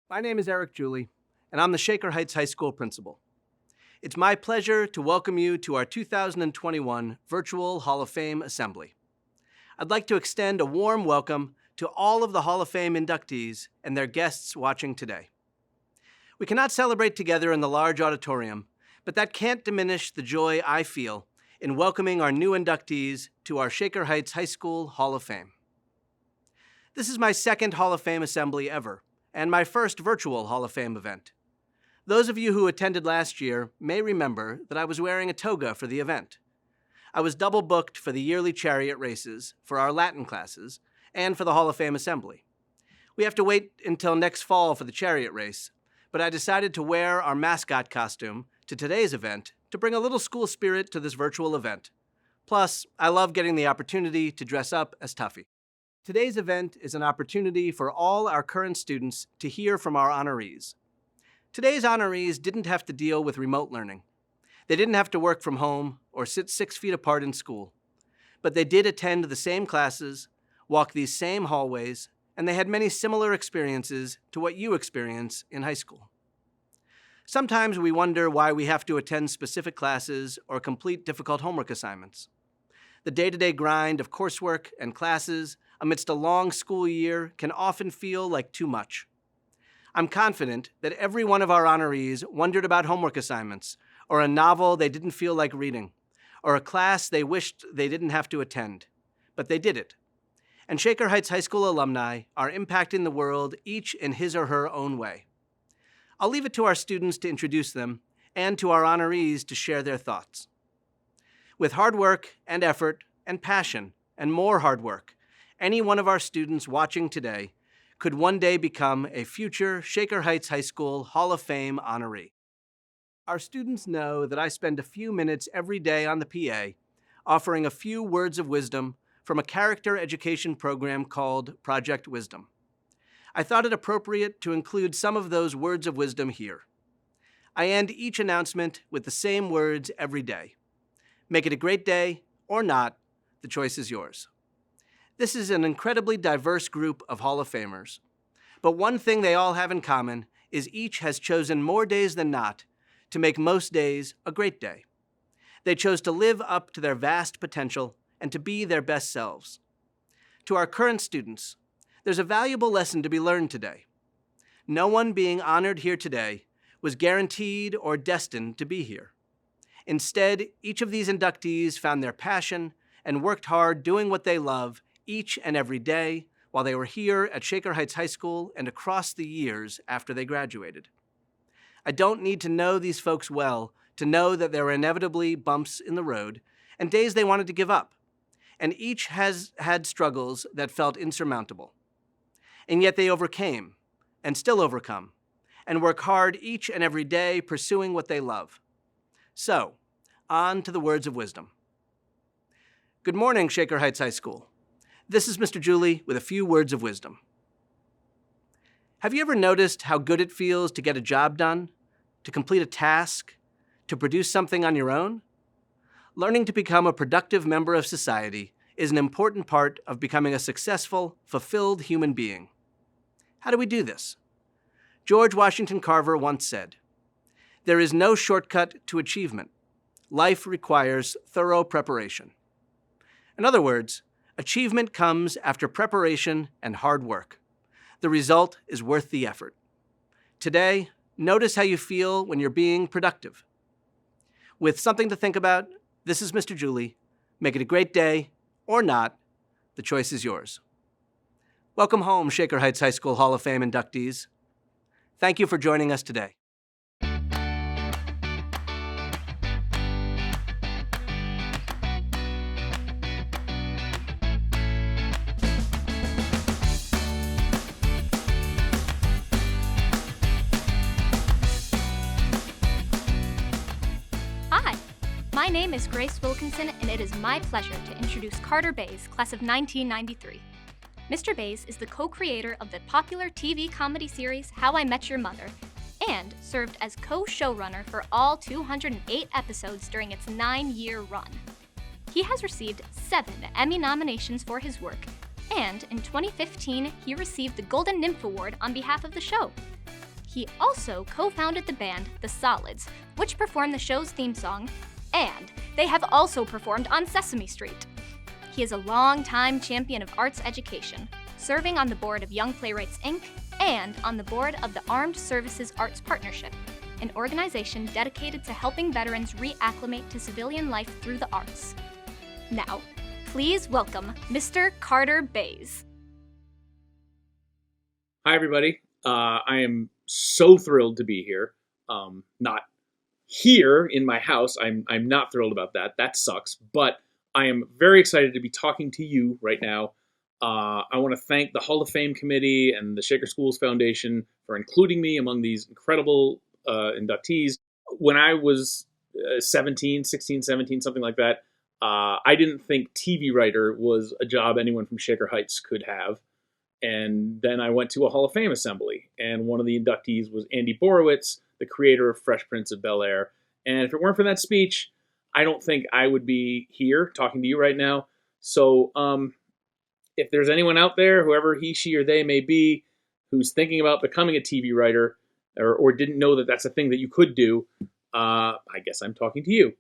My name is Eric Julie, and I'm the Shaker Heights High School principal. It's my pleasure to welcome you to our 2021 Virtual Hall of Fame Assembly. I'd like to extend a warm welcome to all of the Hall of Fame inductees and their guests watching today. We cannot celebrate together in the large auditorium, but that can't diminish the joy I feel in welcoming our new inductees to our Shaker Heights High School Hall of Fame. This is my second Hall of Fame assembly ever, and my first virtual Hall of Fame event. Those of you who attended last year may remember that I was wearing a toga for the event. I was double booked for the yearly chariot races, for our Latin classes, and for the Hall of Fame assembly. We have to wait until next fall for the chariot race, but I decided to wear our mascot costume to today's event to bring a little school spirit to this virtual event. Plus, I love getting the opportunity to dress up as Tuffy. Today's event is an opportunity for all our current students to hear from our honorees. Today's honorees didn't have to deal with remote learning. They didn't have to work from home or sit 6 feet apart in school. But they did attend the same classes, walk these same hallways, and they had many similar experiences to what you experience in high school. Sometimes we wonder why we have to attend specific classes or complete difficult homework assignments. The day-to-day grind of coursework and classes amidst a long school year can often feel like too much. I'm confident that every one of our honorees wondered about homework assignments, or a novel they didn't feel like reading, or a class they wished they didn't have to attend. But they did it. And Shaker Heights High School alumni are impacting the world each in his or her own way. I'll leave it to our students to introduce them, and to our honorees to share their thoughts. With hard work and effort and passion and more hard work, any one of our students watching today could one day become a future Shaker Heights High School Hall of Fame honoree. Our students know that I spend a few minutes every day on the PA offering a few words of wisdom from a character education program called Project Wisdom. I thought it appropriate to include some of those words of wisdom here. I end each announcement with the same words every day. Make it a great day or not, the choice is yours. This is an incredibly diverse group of Hall of Famers. But one thing they all have in common is each has chosen more days than not to make most days a great day. They chose to live up to their vast potential and to be their best selves. To our current students, there's a valuable lesson to be learned today. No one being honored here today was guaranteed or destined to be here. Instead, each of these inductees found their passion and worked hard doing what they love each and every day while they were here at Shaker Heights High School and across the years after they graduated. I don't need to know these folks well to know that there were inevitably bumps in the road and days they wanted to give up, and each has had struggles that felt insurmountable. And yet they overcame, and still overcome, and work hard each and every day pursuing what they love. So, on to the words of wisdom. Good morning, Shaker Heights High School. This is Mr. Julie with a few words of wisdom. Have you ever noticed how good it feels to get a job done, to complete a task, to produce something on your own? Learning to become a productive member of society is an important part of becoming a successful, fulfilled human being. How do we do this? George Washington Carver once said, "There is no shortcut to achievement. Life requires thorough preparation." In other words, achievement comes after preparation and hard work. The result is worth the effort. Today, notice how you feel when you're being productive. With something to think about, this is Mr. Julie. Make it a great day, or not. The choice is yours. Welcome home, Shaker Heights High School Hall of Fame inductees. Thank you for joining us today. My name is Grace Wilkinson, and it is my pleasure to introduce Carter Bays, class of 1993. Mr. Bays is the co-creator of the popular TV comedy series How I Met Your Mother, and served as co-showrunner for all 208 episodes during its 9-year run. He has received 7 Emmy nominations for his work, and in 2015, he received the Golden Nymph Award on behalf of the show. He also co-founded the band The Solids, which performed the show's theme song, and they have also performed on Sesame Street. He is a long-time champion of arts education, serving on the board of Young Playwrights Inc. and on the board of the Armed Services Arts Partnership, an organization dedicated to helping veterans reacclimate to civilian life through the arts. Now, please welcome Mr. Carter Bays. Hi, everybody. I am so thrilled to be here. Not here in my house. I'm not thrilled about that. That sucks. But I am very excited to be talking to you right now. I want to thank the Hall of Fame Committee and the Shaker Schools Foundation for including me among these incredible inductees. When I was 16, 17, something like that, I didn't think TV writer was a job anyone from Shaker Heights could have. And then I went to a Hall of Fame assembly, and one of the inductees was Andy Borowitz, the creator of Fresh Prince of Bel-Air. And if it weren't for that speech, I don't think I would be here talking to you right now. So if there's anyone out there, whoever he, she, or they may be, who's thinking about becoming a TV writer or didn't know that that's a thing that you could do, I guess I'm talking to you.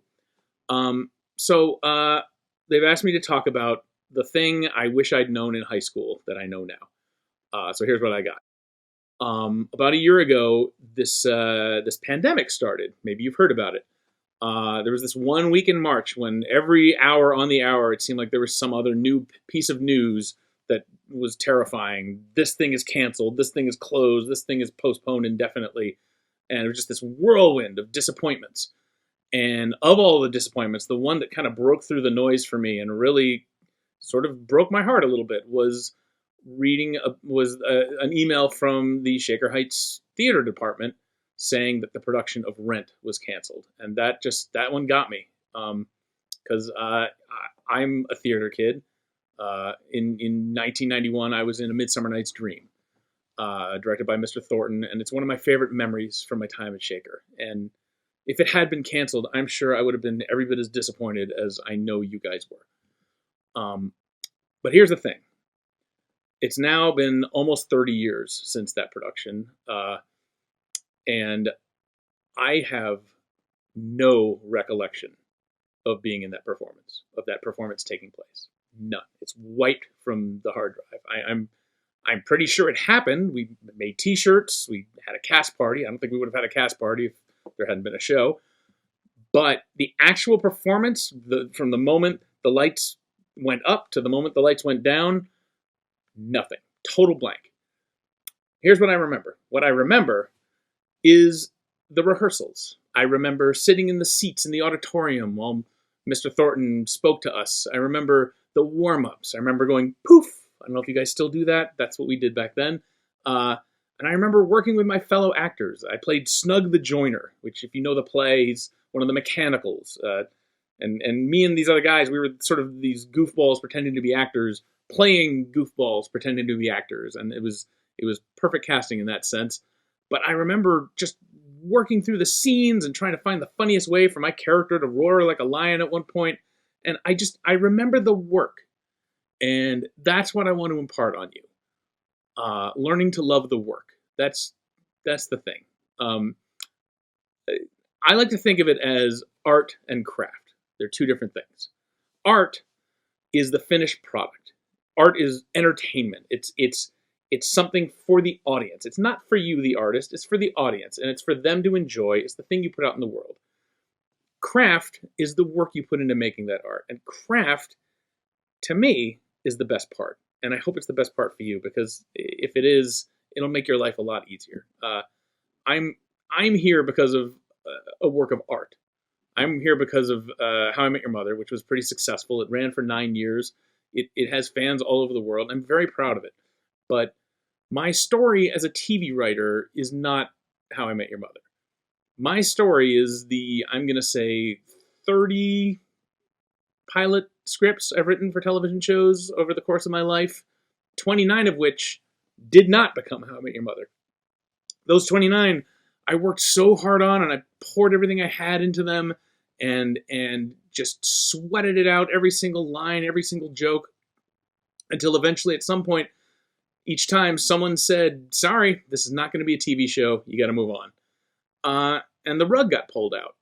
So they've asked me to talk about the thing I wish I'd known in high school that I know now. So here's what I got. About a year ago, this pandemic started. Maybe you've heard about it. There was this 1 week in March when every hour on the hour, it seemed like there was some other new piece of news that was terrifying. This thing is canceled. This thing is closed. This thing is postponed indefinitely. And it was just this whirlwind of disappointments. And of all the disappointments, the one that kind of broke through the noise for me and really sort of broke my heart a little bit was an email from the Shaker Heights theater department saying that the production of Rent was canceled. And that one got me. Because I'm a theater kid. In 1991, I was in A Midsummer Night's Dream, directed by Mr. Thornton. And it's one of my favorite memories from my time at Shaker. And if it had been canceled, I'm sure I would have been every bit as disappointed as I know you guys were. But here's the thing. It's now been almost 30 years since that production. And I have no recollection of being in that performance taking place. None. It's wiped from the hard drive. I'm pretty sure it happened. We made T-shirts. We had a cast party. I don't think we would have had a cast party if there hadn't been a show. But the actual performance, from the moment the lights went up to the moment the lights went down, nothing. Total blank. Here's what I remember. What I remember is the rehearsals. I remember sitting in the seats in the auditorium while Mr. Thornton spoke to us. I remember the warm-ups. I remember going poof. I don't know if you guys still do that. That's what we did back then. And I remember working with my fellow actors. I played Snug the Joiner, which, if you know the play, he's one of the mechanicals. And me and these other guys, we were sort of these goofballs pretending to be actors, playing goofballs pretending to be actors. And it was perfect casting in that sense. But I remember just working through the scenes and trying to find the funniest way for my character to roar like a lion at one point. And I remember the work. And that's what I want to impart on you. Learning to love the work. That's the thing. I like to think of it as art and craft. They're two different things. Art is the finished product. Art is entertainment. It's something for the audience. It's not for you, the artist. It's for the audience, and it's for them to enjoy. It's the thing you put out in the world. Craft is the work you put into making that art. And craft, to me, is the best part. And I hope it's the best part for you, because if it is, it'll make your life a lot easier. I'm here because of a work of art. I'm here because of How I Met Your Mother, which was pretty successful. It ran for 9 years. It has fans all over the world. I'm very proud of it. But my story as a TV writer is not How I Met Your Mother. My story is I'm going to say, 30 pilot scripts I've written for television shows over the course of my life, 29 of which did not become How I Met Your Mother. Those 29 I worked so hard on, and I poured everything I had into them and just sweated it out, every single line, every single joke, until eventually at some point each time someone said, sorry, this is not going to be a TV show, you got to move on. And the rug got pulled out.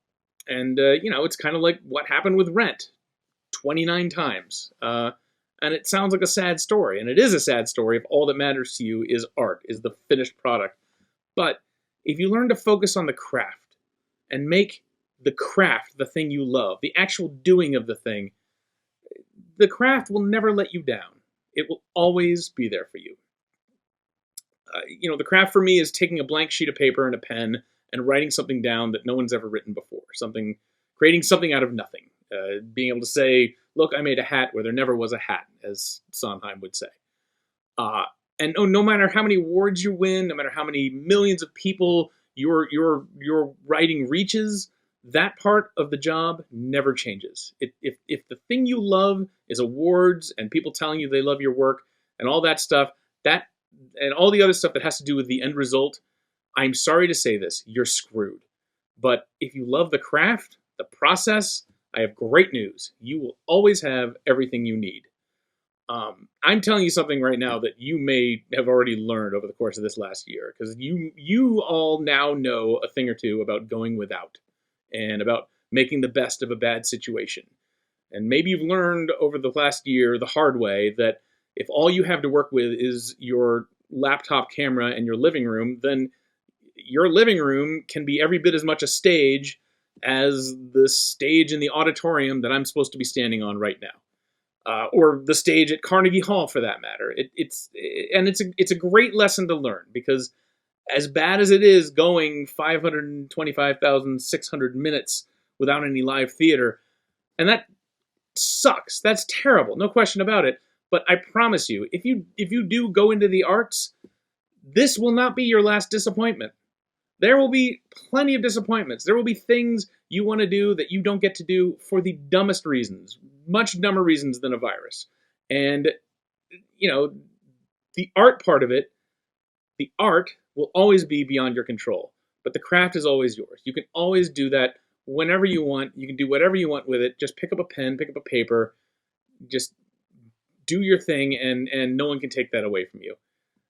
And, it's kind of like what happened with Rent 29 times. And it sounds like a sad story, and it is a sad story if all that matters to you is art, is the finished product. But if you learn to focus on the craft and make the craft the thing you love, the actual doing of the thing, the craft will never let you down. It will always be there for you. The craft for me is taking a blank sheet of paper and a pen and writing something down that no one's ever written before. Creating something out of nothing. Being able to say, look, I made a hat where there never was a hat, as Sondheim would say. And no matter how many awards you win, no matter how many millions of people your writing reaches, that part of the job never changes. If the thing you love is awards and people telling you they love your work and all that stuff, and all the other stuff that has to do with the end result, I'm sorry to say this, you're screwed. But if you love the craft, the process, I have great news. You will always have everything you need. I'm telling you something right now that you may have already learned over the course of this last year, because you all now know a thing or two about going without and about making the best of a bad situation. And maybe you've learned over the last year the hard way that if all you have to work with is your laptop camera and your living room, then your living room can be every bit as much a stage as the stage in the auditorium that I'm supposed to be standing on right now, or the stage at Carnegie Hall, for that matter. It's a great lesson to learn, because as bad as it is going 525,600 minutes without any live theater, and that sucks. That's terrible, no question about it. But I promise you, if you do go into the arts, this will not be your last disappointment. There will be plenty of disappointments. There will be things you want to do that you don't get to do for the dumbest reasons, much dumber reasons than a virus. And, the art part of it, the art will always be beyond your control, but the craft is always yours. You can always do that whenever you want. You can do whatever you want with it. Just pick up a pen, pick up a paper, just do your thing, and no one can take that away from you.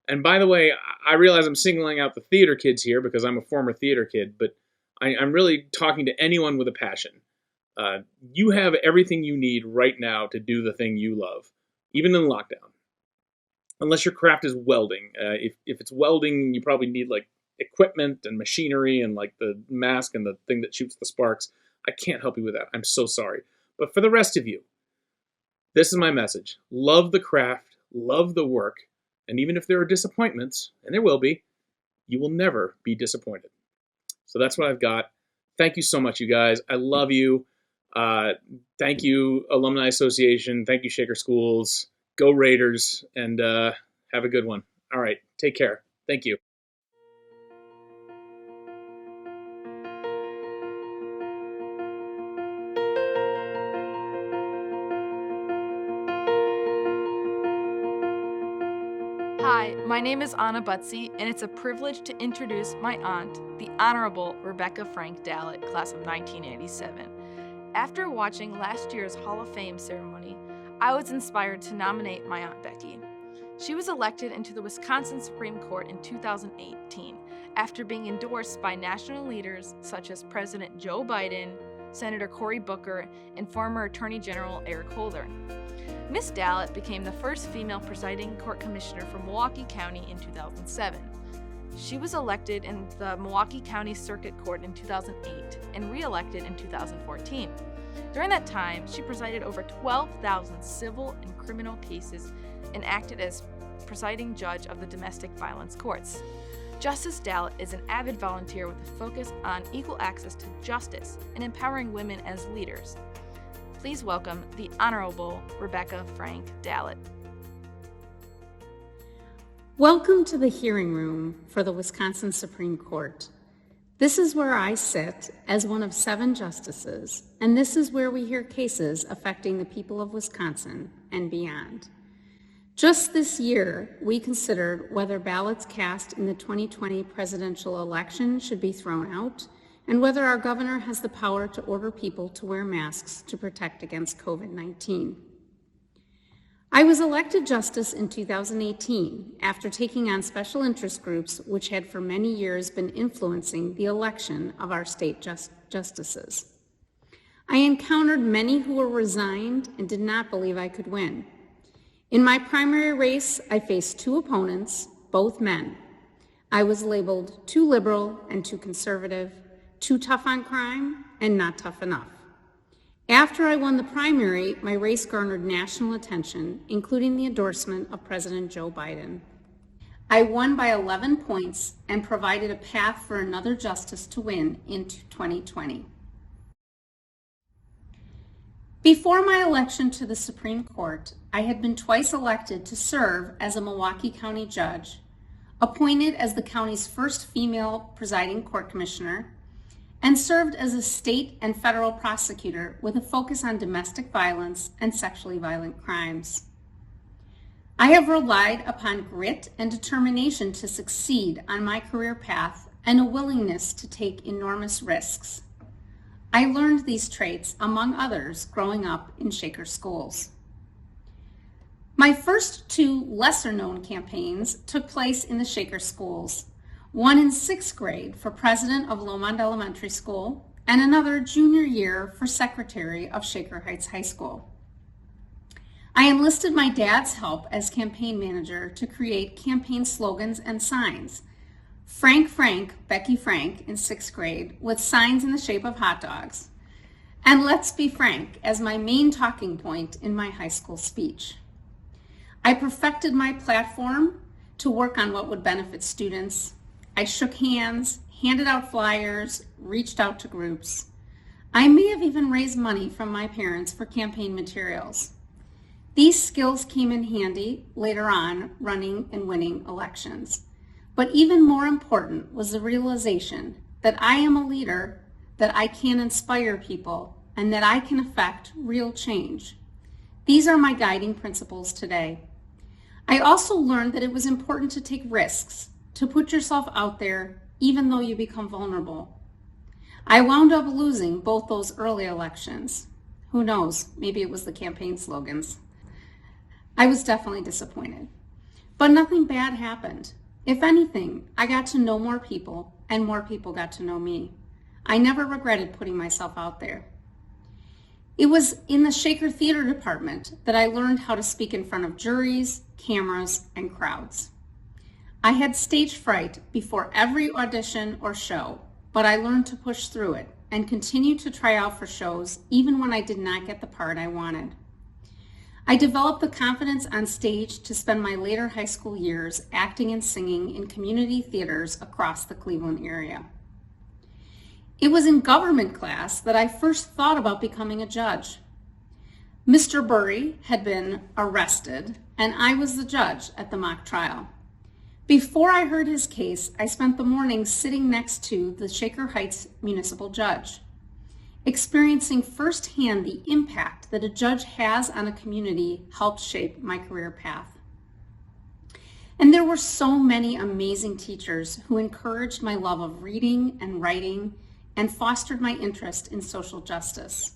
And by the way, I realize I'm singling out the theater kids here because I'm a former theater kid, but I'm really talking to anyone with a passion. You have everything you need right now to do the thing you love, even in lockdown. Unless your craft is welding. If it's welding, you probably need like equipment and machinery and like the mask and the thing that shoots the sparks. I can't help you with that. I'm so sorry. But for the rest of you, this is my message. Love the craft, love the work. And even if there are disappointments, and there will be, you will never be disappointed. So that's what I've got. Thank you so much, you guys. I love you. Thank you, Alumni Association. Thank you, Shaker Schools. Go Raiders, and have a good one. All right, take care. Thank you. Hi, my name is Anna Butsy, and it's a privilege to introduce my aunt, the Honorable Rebecca Frank Dallett, class of 1987. After watching last year's Hall of Fame ceremony, I was inspired to nominate my Aunt Becky. She was elected into the Wisconsin Supreme Court in 2018 after being endorsed by national leaders such as President Joe Biden, Senator Cory Booker, and former Attorney General Eric Holder. Miss Dallett became the first female presiding court commissioner for Milwaukee County in 2007. She was elected in the Milwaukee County Circuit Court in 2008 and re-elected in 2014. During that time, she presided over 12,000 civil and criminal cases and acted as presiding judge of the domestic violence courts. Justice Dallett is an avid volunteer with a focus on equal access to justice and empowering women as leaders. Please welcome the Honorable Rebecca Frank Dallett. Welcome to the hearing room for the Wisconsin Supreme Court. This is where I sit as one of 7 justices, and this is where we hear cases affecting the people of Wisconsin and beyond. Just this year, we considered whether ballots cast in the 2020 presidential election should be thrown out, and whether our governor has the power to order people to wear masks to protect against COVID-19. I was elected justice in 2018 after taking on special interest groups which had for many years been influencing the election of our state justices. I encountered many who were resigned and did not believe I could win. In my primary race, I faced two opponents, both men. I was labeled too liberal and too conservative, too tough on crime and not tough enough. After I won the primary, my race garnered national attention, including the endorsement of President Joe Biden. I won by 11 points and provided a path for another justice to win in 2020. Before my election to the Supreme Court, I had been twice elected to serve as a Milwaukee County judge, appointed as the county's first female presiding court commissioner, and served as a state and federal prosecutor with a focus on domestic violence and sexually violent crimes. I have relied upon grit and determination to succeed on my career path and a willingness to take enormous risks. I learned these traits, among others, growing up in Shaker schools. My first two lesser-known campaigns took place in the Shaker schools, one in 6th grade for president of Lomond Elementary School, and another junior year for secretary of Shaker Heights High School. I enlisted my dad's help as campaign manager to create campaign slogans and signs. Frank, Frank, Becky Frank in 6th grade with signs in the shape of hot dogs. And Let's Be Frank as my main talking point in my high school speech. I perfected my platform to work on what would benefit students. I shook hands, handed out flyers, reached out to groups. I may have even raised money from my parents for campaign materials. These skills came in handy later on running and winning elections. But even more important was the realization that I am a leader, that I can inspire people, and that I can affect real change. These are my guiding principles today. I also learned that it was important to take risks, to put yourself out there, even though you become vulnerable. I wound up losing both those early elections. Who knows, maybe it was the campaign slogans. I was definitely disappointed. But nothing bad happened. If anything, I got to know more people, and more people got to know me. I never regretted putting myself out there. It was in the Shaker Theater Department that I learned how to speak in front of juries, cameras, and crowds. I had stage fright before every audition or show, but I learned to push through it and continue to try out for shows even when I did not get the part I wanted. I developed the confidence on stage to spend my later high school years acting and singing in community theaters across the Cleveland area. It was in government class that I first thought about becoming a judge. Mr. Burry had been arrested, and I was the judge at the mock trial. Before I heard his case, I spent the morning sitting next to the Shaker Heights municipal judge, experiencing firsthand the impact that a judge has on a community helped shape my career path. And there were so many amazing teachers who encouraged my love of reading and writing and fostered my interest in social justice.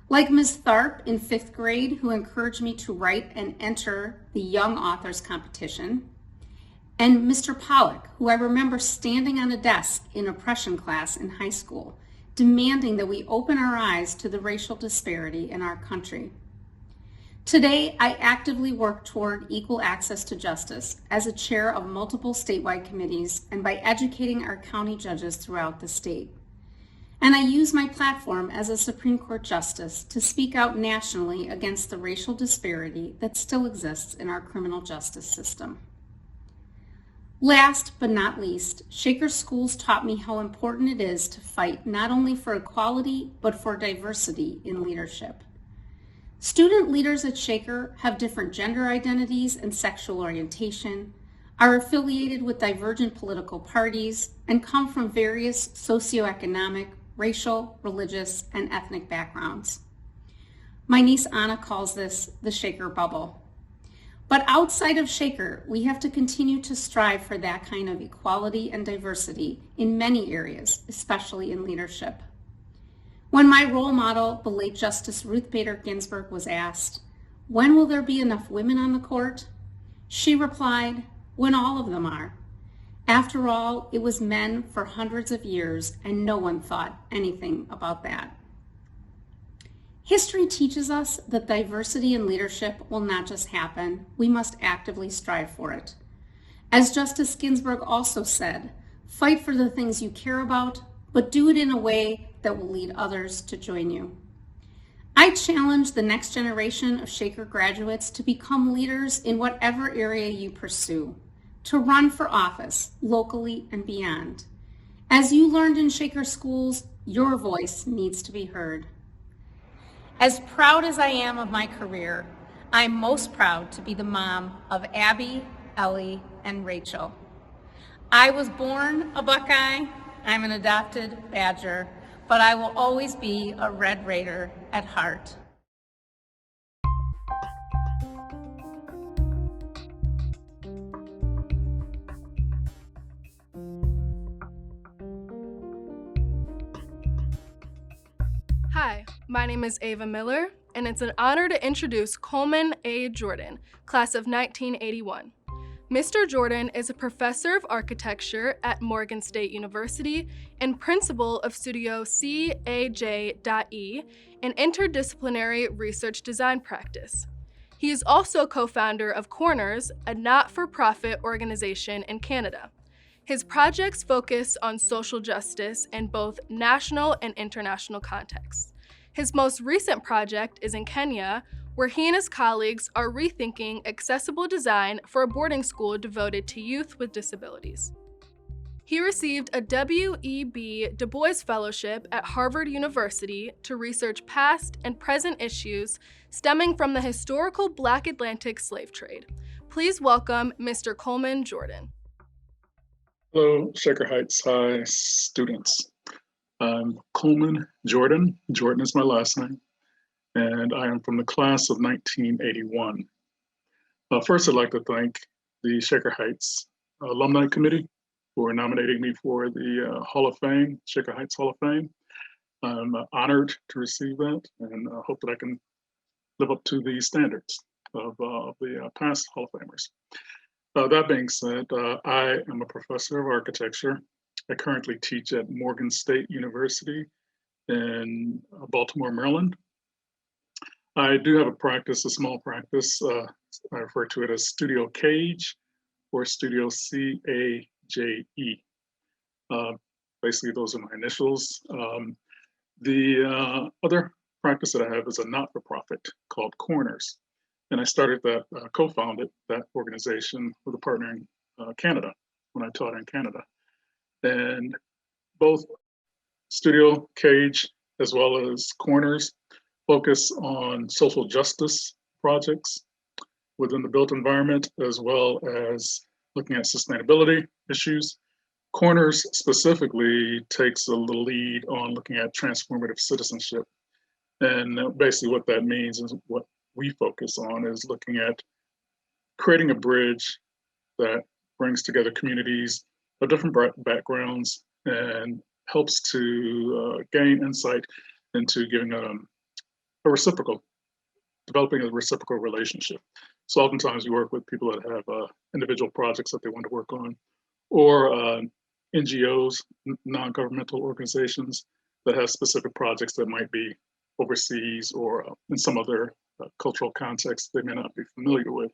Like Ms. Tharp in 5th grade, who encouraged me to write and enter the Young Authors Competition, and Mr. Pollock, who I remember standing on a desk in oppression class in high school, demanding that we open our eyes to the racial disparity in our country. Today, I actively work toward equal access to justice as a chair of multiple statewide committees and by educating our county judges throughout the state. And I use my platform as a Supreme Court justice to speak out nationally against the racial disparity that still exists in our criminal justice system. Last but not least, Shaker schools taught me how important it is to fight not only for equality, but for diversity in leadership. Student leaders at Shaker have different gender identities and sexual orientation, are affiliated with divergent political parties, and come from various socioeconomic, racial, religious, and ethnic backgrounds. My niece Anna calls this the Shaker bubble. But outside of Shaker, we have to continue to strive for that kind of equality and diversity in many areas, especially in leadership. When my role model, the late Justice Ruth Bader Ginsburg, was asked, "When will there be enough women on the court?" She replied, "When all of them are." After all, it was men for hundreds of years, and no one thought anything about that. History teaches us that diversity in leadership will not just happen, we must actively strive for it. As Justice Ginsburg also said, fight for the things you care about, but do it in a way that will lead others to join you. I challenge the next generation of Shaker graduates to become leaders in whatever area you pursue, to run for office, locally and beyond. As you learned in Shaker schools, your voice needs to be heard. As proud as I am of my career, I'm most proud to be the mom of Abby, Ellie, and Rachel. I was born a Buckeye, I'm an adopted Badger, but I will always be a Red Raider at heart. Hi, my name is Eva Miller, and it's an honor to introduce Coleman A. Jordan, class of 1981. Mr. Jordan is a professor of architecture at Morgan State University and principal of Studio CAJ.E, an interdisciplinary research design practice. He is also co-founder of Corners, a not-for-profit organization in Canada. His projects focus on social justice in both national and international contexts. His most recent project is in Kenya, where he and his colleagues are rethinking accessible design for a boarding school devoted to youth with disabilities. He received a W.E.B. Du Bois Fellowship at Harvard University to research past and present issues stemming from the historical Black Atlantic slave trade. Please welcome Mr. Coleman Jordan. Hello, Shaker Heights High students. I'm Coleman Jordan. Jordan is my last name, and I am from the class of 1981. First, I'd like to thank the Shaker Heights Alumni Committee for nominating me for the Hall of Fame, Shaker Heights Hall of Fame. I'm honored to receive that, and hope that I can live up to the standards of the past Hall of Famers. That being said, I am a professor of architecture. I currently teach at Morgan State University in Baltimore, Maryland. I do have a practice, a small practice. I refer to it as Studio Cage or Studio CAJE. Basically, those are my initials. The other practice that I have is a not-for-profit called Corners. And I started that, co-founded that organization with a partner in Canada when I taught in Canada. And both Studio Cage as well as Corners focus on social justice projects within the built environment, as well as looking at sustainability issues. Corners specifically takes the lead on looking at transformative citizenship. And basically what that means is what we focus on is looking at creating a bridge that brings together communities of different backgrounds and helps to gain insight into giving a reciprocal, developing a reciprocal relationship. So oftentimes we work with people that have individual projects that they want to work on, or NGOs, non-governmental organizations that have specific projects that might be overseas or in some other cultural context they may not be familiar with.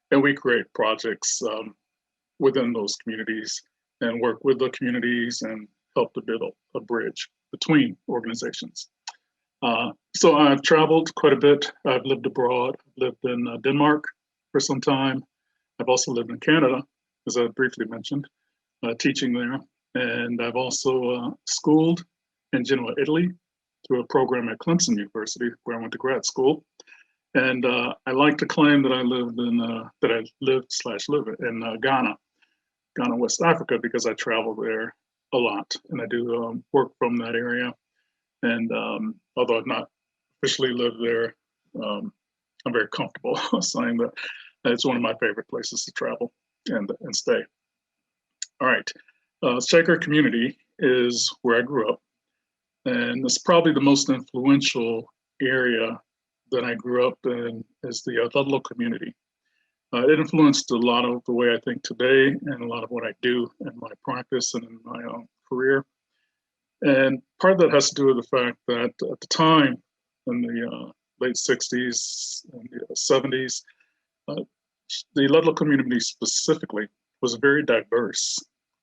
And we create projects within those communities and work with the communities and help to build a bridge between organizations. So I've traveled quite a bit. I've lived abroad, lived in Denmark for some time. I've also lived in Canada, as I briefly mentioned, teaching there. And I've also schooled in Genoa, Italy, through a program at Clemson University, where I went to grad school. And I like to claim that I lived in Ghana, West Africa, because I travel there a lot, and I do work from that area. And although I've not officially lived there, I'm very comfortable saying that it's one of my favorite places to travel and stay. All right, Shaker community is where I grew up, and it's probably the most influential area that I grew up in is the Ludlow community. It influenced a lot of the way I think today and a lot of what I do in my practice and in my career. And part of that has to do with the fact that at the time, in the late 60s and the 70s, the Ludlow community specifically was very diverse.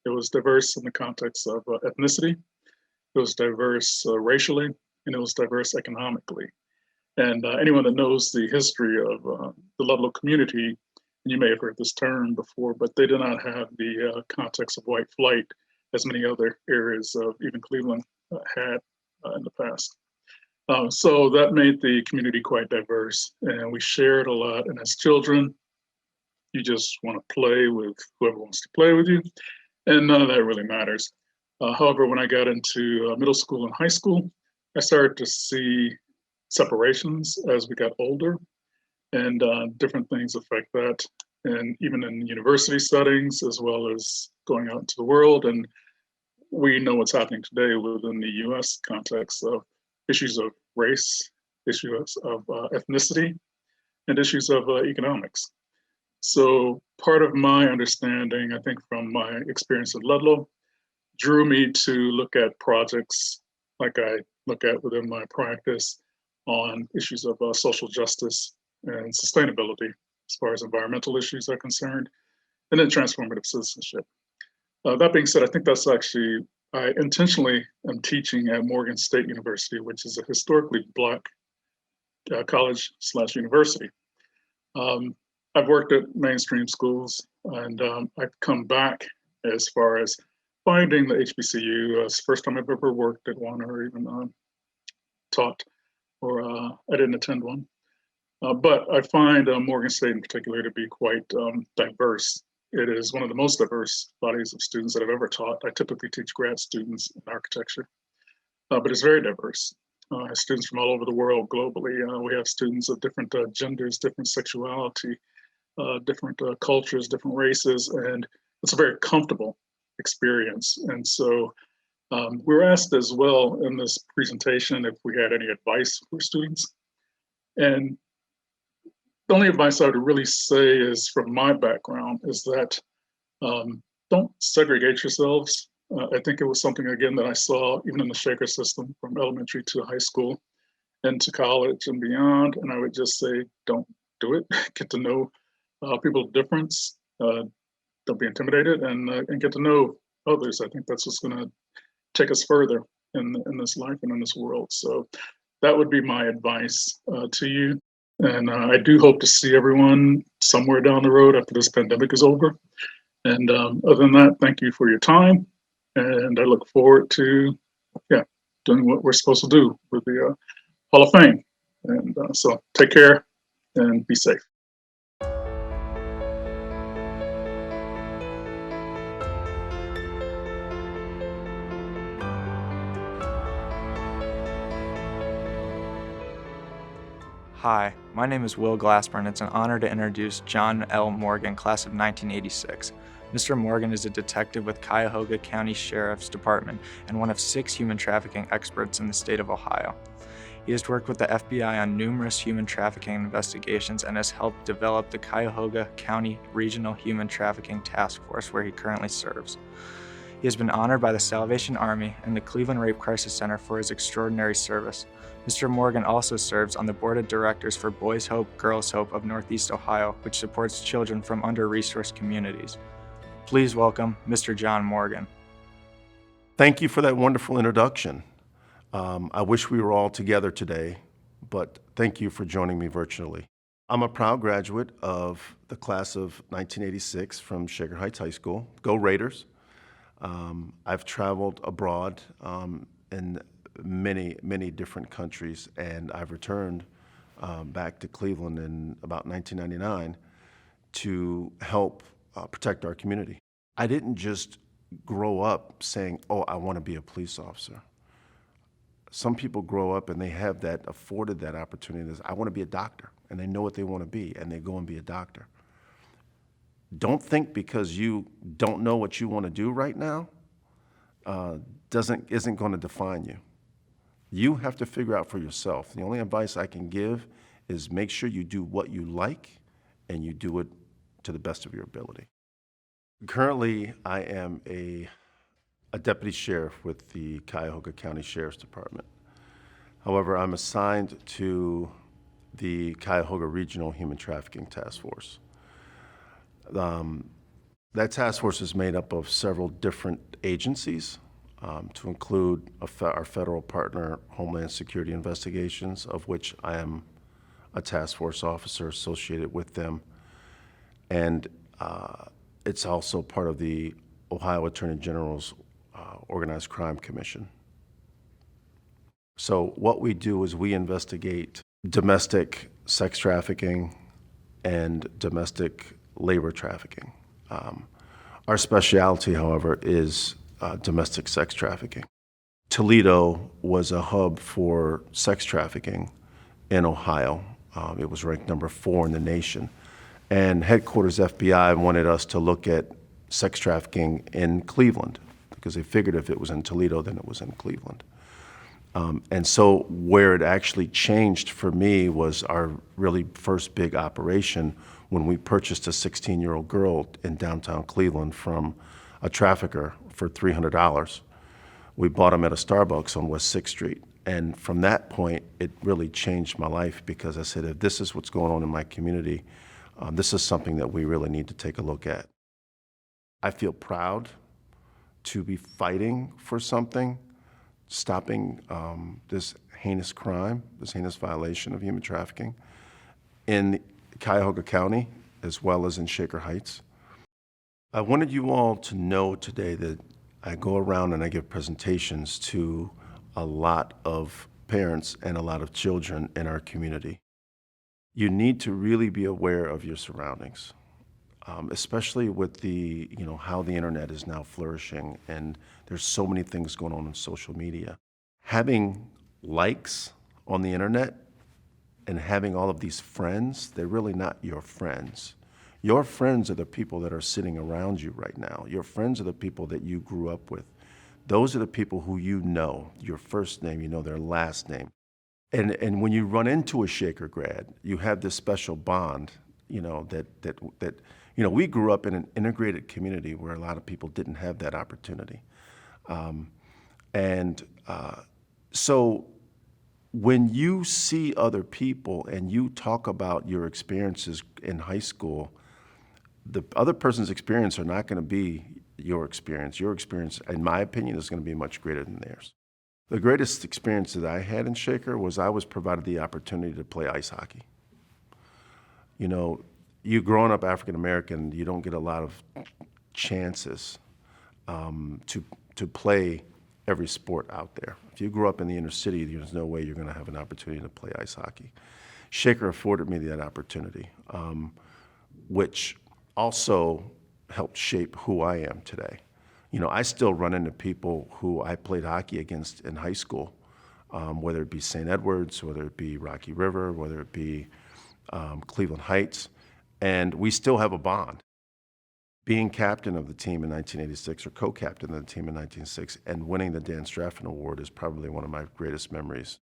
It was diverse in the context of ethnicity, it was diverse racially, and it was diverse economically. And anyone that knows the history of the Ludlow community, and you may have heard this term before, but they did not have the context of white flight as many other areas of even Cleveland had in the past. So that made the community quite diverse, and we shared a lot. And as children, you just want to play with whoever wants to play with you, and none of that really matters. However, when I got into middle school and high school, I started to see separations as we got older, and different things affect that. And even in university settings, as well as going out into the world. And we know what's happening today within the US context of issues of race, issues of ethnicity, and issues of economics. So part of my understanding, I think from my experience at Ludlow, drew me to look at projects like I look at within my practice on issues of social justice and sustainability as far as environmental issues are concerned, and then transformative citizenship. That being said, I think that's actually, I intentionally am teaching at Morgan State University, which is a historically Black college/university. I've worked at mainstream schools, and I've come back as far as finding the HBCU. It's the first time I've ever worked at one or even taught, or I didn't attend one. But I find Morgan State in particular to be quite diverse. It is one of the most diverse bodies of students that I've ever taught. I typically teach grad students in architecture, but it's very diverse. I have students from all over the world globally. We have students of different genders, different sexuality, different cultures, different races, and it's a very comfortable experience. And so we were asked as well in this presentation if we had any advice for students. And the only advice I would really say is, from my background, is that don't segregate yourselves. I think it was something, again, that I saw even in the Shaker system from elementary to high school and to college and beyond. And I would just say, don't do it. Get to know people of difference. Don't be intimidated, and get to know others. I think that's what's going to take us further in this life and in this world. So that would be my advice to you. And I do hope to see everyone somewhere down the road after this pandemic is over. And other than that, thank you for your time. And I look forward to, doing what we're supposed to do with the Hall of Fame. And so take care and be safe. Hi, my name is Will Glasper, and it's an honor to introduce John L. Morgan, class of 1986. Mr. Morgan is a detective with Cuyahoga County Sheriff's Department and one of 6 human trafficking experts in the state of Ohio. He has worked with the FBI on numerous human trafficking investigations and has helped develop the Cuyahoga County Regional Human Trafficking Task Force, where he currently serves. He has been honored by the Salvation Army and the Cleveland Rape Crisis Center for his extraordinary service. Mr. Morgan also serves on the board of directors for Boys Hope, Girls Hope of Northeast Ohio, which supports children from under-resourced communities. Please welcome Mr. John Morgan. Thank you for that wonderful introduction. I wish we were all together today, but thank you for joining me virtually. I'm a proud graduate of the class of 1986 from Shaker Heights High School. Go Raiders. I've traveled abroad in many different countries, and I've returned back to Cleveland in about 1999 to help protect our community. I didn't just grow up saying, oh, I want to be a police officer. Some people grow up and they have that, afforded that opportunity. I want to be a doctor, and they know what they want to be, and they go and be a doctor. Don't think because you don't know what you want to do right now isn't going to define you. You have to figure out for yourself. The only advice I can give is make sure you do what you like and you do it to the best of your ability. Currently, I am a deputy sheriff with the Cuyahoga County Sheriff's Department. However, I'm assigned to the Cuyahoga Regional Human Trafficking Task Force. That task force is made up of several different agencies, to include our federal partner, Homeland Security Investigations, of which I am a task force officer associated with them. And it's also part of the Ohio Attorney General's Organized Crime Commission. So what we do is we investigate domestic sex trafficking and domestic labor trafficking. Our specialty, however, is domestic sex trafficking. Toledo was a hub for sex trafficking in Ohio. It was ranked number 4 in the nation. And headquarters FBI wanted us to look at sex trafficking in Cleveland because they figured if it was in Toledo, then it was in Cleveland. And so where it actually changed for me was our really first big operation when we purchased a 16-year-old girl in downtown Cleveland from a trafficker for $300. We bought them at a Starbucks on West 6th Street. And from that point, it really changed my life because I said, if this is what's going on in my community, this is something that we really need to take a look at. I feel proud to be fighting for something, stopping this heinous crime, this heinous violation of human trafficking in Cuyahoga County as well as in Shaker Heights. I wanted you all to know today that I go around and I give presentations to a lot of parents and a lot of children in our community. You need to really be aware of your surroundings, especially with how the internet is now flourishing and there's so many things going on social media. Having likes on the internet and having all of these friends, they're really not your friends. Your friends are the people that are sitting around you right now. Your friends are the people that you grew up with. Those are the people who you know, your first name, you know their last name. And when you run into a Shaker grad, you have this special bond, that we grew up in an integrated community where a lot of people didn't have that opportunity. So when you see other people and you talk about your experiences in high school, the other person's experience are not going to be your experience. Your experience, in my opinion, is going to be much greater than theirs. The greatest experience that I had in Shaker was I was provided the opportunity to play ice hockey. You growing up African American, you don't get a lot of chances to play every sport out there. If you grew up in the inner city, there's no way you're going to have an opportunity to play ice hockey. Shaker afforded me that opportunity, which also helped shape who I am today. I still run into people who I played hockey against in high school, whether it be St. Edwards, whether it be Rocky River, whether it be Cleveland Heights, and we still have a bond. Being captain of the team in 1986 or co-captain of the team in 1986 and winning the Dan Straffen Award is probably one of my greatest memories.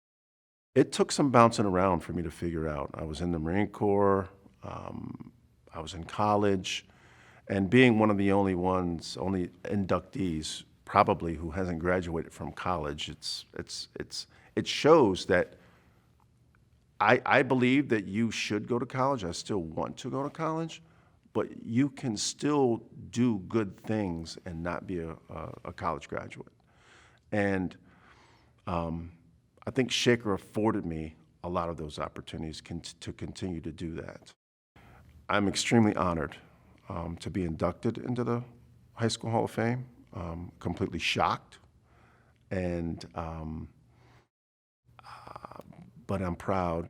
It took some bouncing around for me to figure out. I was in the Marine Corps, I was in college, and being one of the only inductees probably who hasn't graduated from college, it shows that I believe that you should go to college. I still want to go to college, but you can still do good things and not be a college graduate. And I think Shaker afforded me a lot of those opportunities to continue to do that. I'm extremely honored to be inducted into the High School Hall of Fame. Completely shocked, but I'm proud.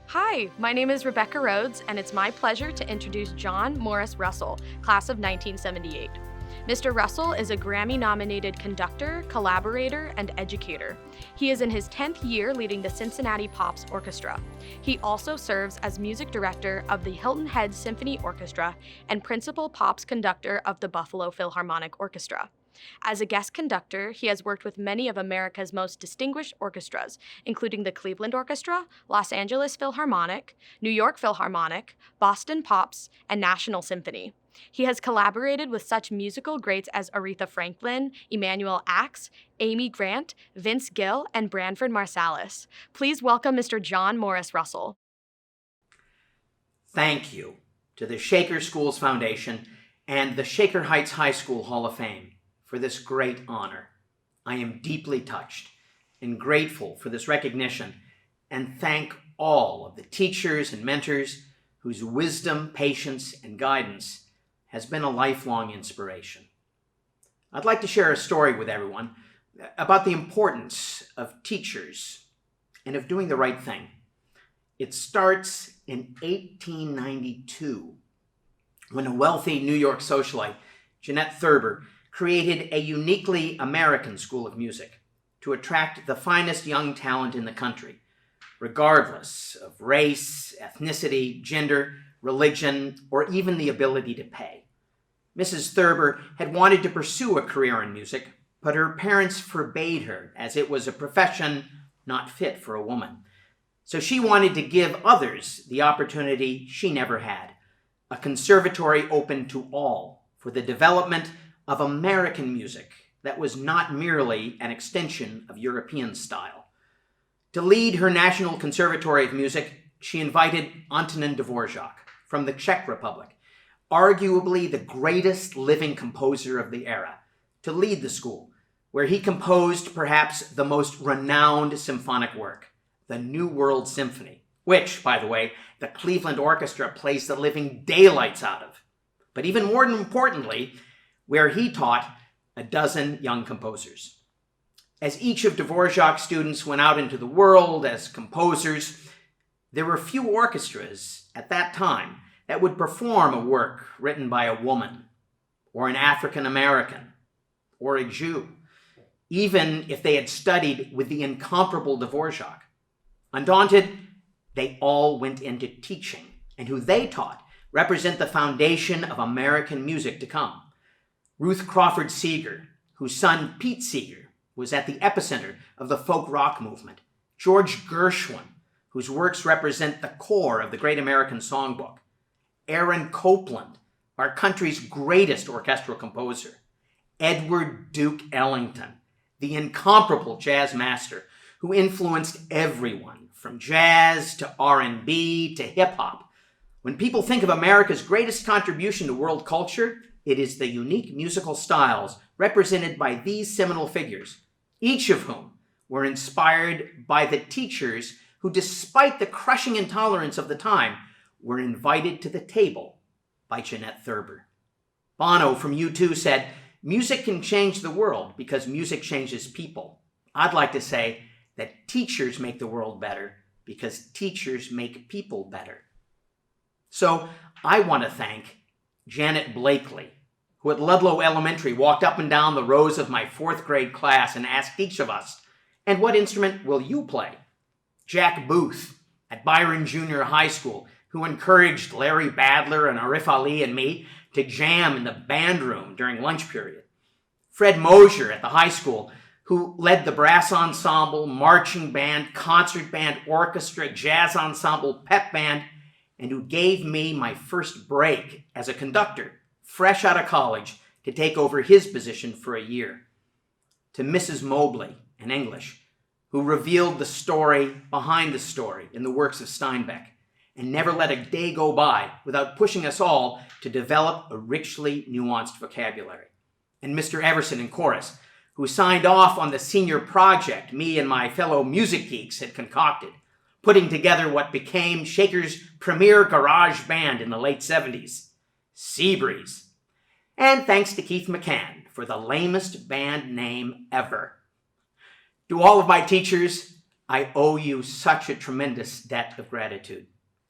Hi, my name is Rebecca Rhodes, and it's my pleasure to introduce John Morris Russell, class of 1978. Mr. Russell is a Grammy-nominated conductor, collaborator, and educator. He is in his 10th year leading the Cincinnati Pops Orchestra. He also serves as music director of the Hilton Head Symphony Orchestra and principal Pops conductor of the Buffalo Philharmonic Orchestra. As a guest conductor, he has worked with many of America's most distinguished orchestras, including the Cleveland Orchestra, Los Angeles Philharmonic, New York Philharmonic, Boston Pops, and National Symphony. He has collaborated with such musical greats as Aretha Franklin, Emanuel Axe, Amy Grant, Vince Gill, and Branford Marsalis. Please welcome Mr. John Morris Russell. Thank you to the Shaker Schools Foundation and the Shaker Heights High School Hall of Fame for this great honor. I am deeply touched and grateful for this recognition, and thank all of the teachers and mentors whose wisdom, patience, and guidance has been a lifelong inspiration. I'd like to share a story with everyone about the importance of teachers and of doing the right thing. It starts in 1892 when a wealthy New York socialite, Jeanette Thurber, created a uniquely American school of music to attract the finest young talent in the country, regardless of race, ethnicity, gender, religion, or even the ability to pay. Mrs. Thurber had wanted to pursue a career in music, but her parents forbade her, as it was a profession not fit for a woman. So she wanted to give others the opportunity she never had, a conservatory open to all for the development of American music that was not merely an extension of European style. To lead her National Conservatory of Music, she invited Antonin Dvorak from the Czech Republic, arguably the greatest living composer of the era, to lead the school, where he composed perhaps the most renowned symphonic work, the New World Symphony, which, by the way, the Cleveland Orchestra plays the living daylights out of. But even more importantly, where he taught a dozen young composers. As each of Dvorak's students went out into the world as composers, there were few orchestras at that time that would perform a work written by a woman, or an African American, or a Jew, even if they had studied with the incomparable Dvorak. Undaunted, they all went into teaching, and who they taught represent the foundation of American music to come. Ruth Crawford Seeger, whose son Pete Seeger was at the epicenter of the folk rock movement. George Gershwin, whose works represent the core of the Great American Songbook. Aaron Copeland, our country's greatest orchestral composer. Edward Duke Ellington, the incomparable jazz master who influenced everyone from jazz to R&B to hip-hop. When people think of America's greatest contribution to world culture, it is the unique musical styles represented by these seminal figures, each of whom were inspired by the teachers who, despite the crushing intolerance of the time, were invited to the table by Jeanette Thurber. Bono from U2 said, "Music can change the world because music changes people." I'd like to say that teachers make the world better because teachers make people better. So I want to thank Janet Blakely, who at Ludlow Elementary walked up and down the rows of my 4th grade class and asked each of us, "And what instrument will you play?" Jack Booth at Byron Junior High School, who encouraged Larry Badler and Arif Ali and me to jam in the band room during lunch period. Fred Mosier at the high school, who led the brass ensemble, marching band, concert band, orchestra, jazz ensemble, pep band, and who gave me my first break as a conductor, fresh out of college, to take over his position for a year. To Mrs. Mobley in English, who revealed the story behind the story in the works of Steinbeck, and never let a day go by without pushing us all to develop a richly nuanced vocabulary. And Mr. Everson in chorus, who signed off on the senior project me and my fellow music geeks had concocted, putting together what became Shaker's premier garage band in the late 70s, Seabreeze. And thanks to Keith McCann for the lamest band name ever. To all of my teachers, I owe you such a tremendous debt of gratitude.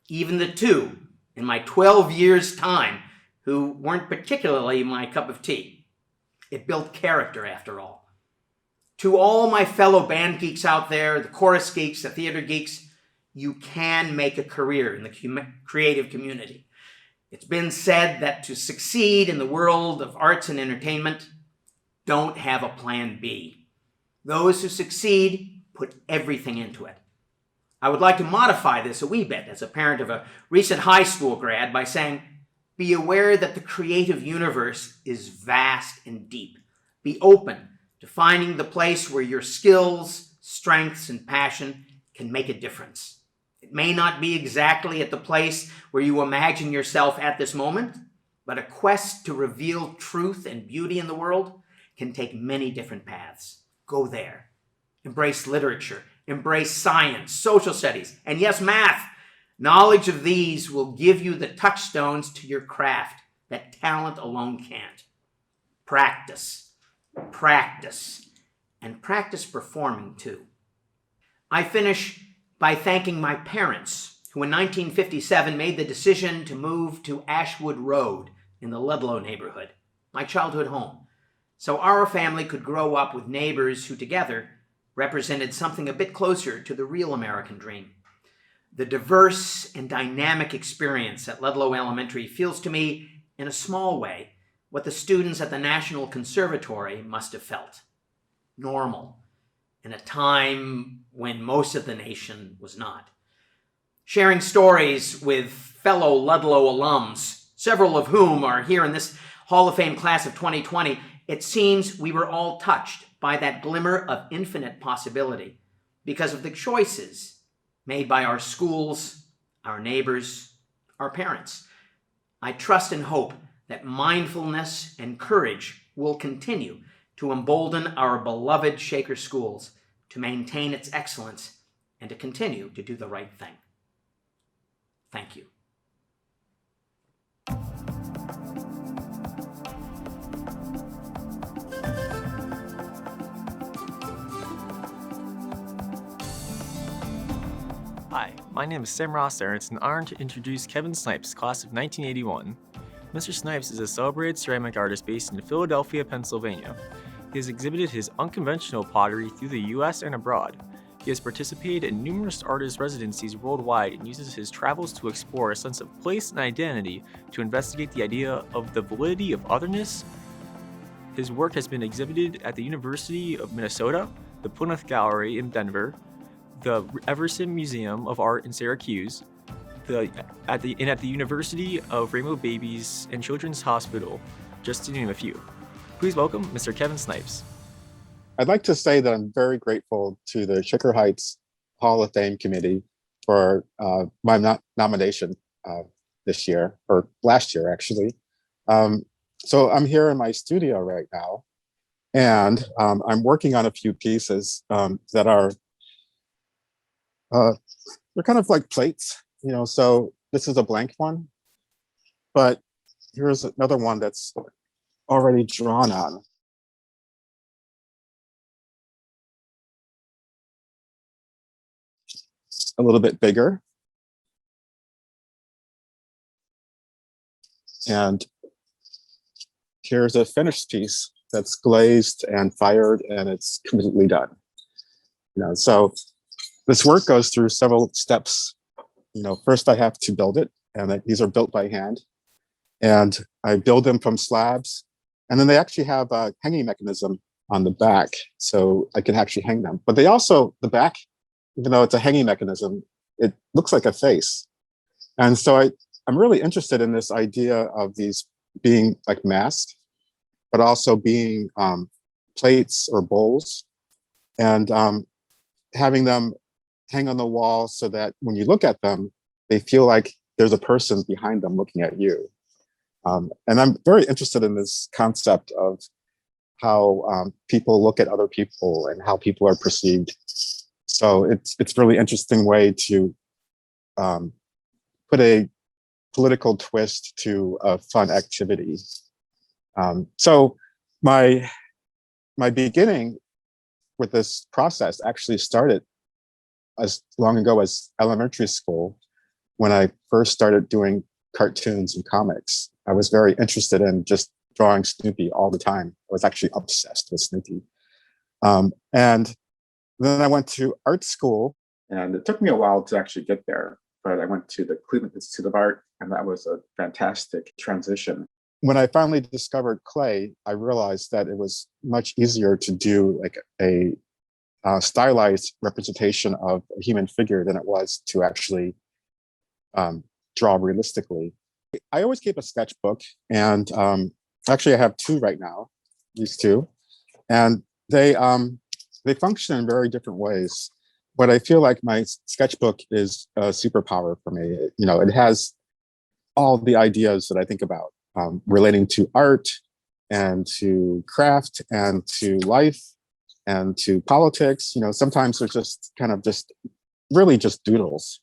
Even the two in my 12 years' time who weren't particularly my cup of tea. It built character, after all. To all my fellow band geeks out there, the chorus geeks, the theater geeks, you can make a career in the creative community. It's been said that to succeed in the world of arts and entertainment, don't have a plan B. Those who succeed put everything into it. I would like to modify this a wee bit as a parent of a recent high school grad by saying, be aware that the creative universe is vast and deep. Be open to finding the place where your skills, strengths, and passion can make a difference. It may not be exactly at the place where you imagine yourself at this moment, but a quest to reveal truth and beauty in the world can take many different paths. Go there. Embrace literature, embrace science, social studies, and yes, math. Knowledge of these will give you the touchstones to your craft that talent alone can't. Practice, practice, and practice performing too. I finish by thanking my parents, who in 1957 made the decision to move to Ashwood Road in the Ludlow neighborhood, my childhood home, so our family could grow up with neighbors who together represented something a bit closer to the real American dream. The diverse and dynamic experience at Ludlow Elementary feels to me, in a small way, what the students at the National Conservatory must have felt. Normal, in a time when most of the nation was not. Sharing stories with fellow Ludlow alums, several of whom are here in this Hall of Fame class of 2020, it seems we were all touched by that glimmer of infinite possibility because of the choices made by our schools, our neighbors, our parents. I trust and hope that mindfulness and courage will continue to embolden our beloved Shaker Schools to maintain its excellence and to continue to do the right thing. Thank you. Hi, my name is Sam Rosser, and it's an honor to introduce Kevin Snipes, class of 1981. Mr. Snipes is a celebrated ceramic artist based in Philadelphia, Pennsylvania. He has exhibited his unconventional pottery through the U.S. and abroad. He has participated in numerous artist residencies worldwide and uses his travels to explore a sense of place and identity to investigate the idea of the validity of otherness. His work has been exhibited at the University of Minnesota, the Plymouth Gallery in Denver, the Everson Museum of Art in Syracuse, at the University of Rainbow Babies and Children's Hospital, just to name a few. Please welcome Mr. Kevin Snipes. I'd like to say that I'm very grateful to the Shaker Heights Hall of Fame Committee for my nomination this year, or last year actually. So I'm here in my studio right now, and I'm working on a few pieces that are they're kind of like plates, so this is a blank one, but here's another one that's already drawn on. A little bit bigger. And here's a finished piece that's glazed and fired, and it's completely done. So this work goes through several steps. First I have to build it, and these are built by hand. And I build them from slabs, and then they actually have a hanging mechanism on the back, so I can actually hang them. But they also, the back, even though it's a hanging mechanism, it looks like a face. And so I'm really interested in this idea of these being like masks, but also being plates or bowls, and having them hang on the wall so that when you look at them, they feel like there's a person behind them looking at you. And I'm very interested in this concept of how people look at other people and how people are perceived. So it's a really interesting way to put a political twist to a fun activity. So my beginning with this process actually started as long ago as elementary school, when I first started doing cartoons and comics. I was very interested in just drawing Snoopy all the time. I was actually obsessed with Snoopy. And then I went to art school, and it took me a while to actually get there, but I went to the Cleveland Institute of Art, and that was a fantastic transition. When I finally discovered clay, I realized that it was much easier to do like a stylized representation of a human figure than it was to actually draw realistically. I always keep a sketchbook, and actually I have two right now, these two, and they function in very different ways. But I feel like my sketchbook is a superpower for me. You know, it has all the ideas that I think about relating to art and to craft and to life and to politics. You know, sometimes they're just kind of just really just doodles.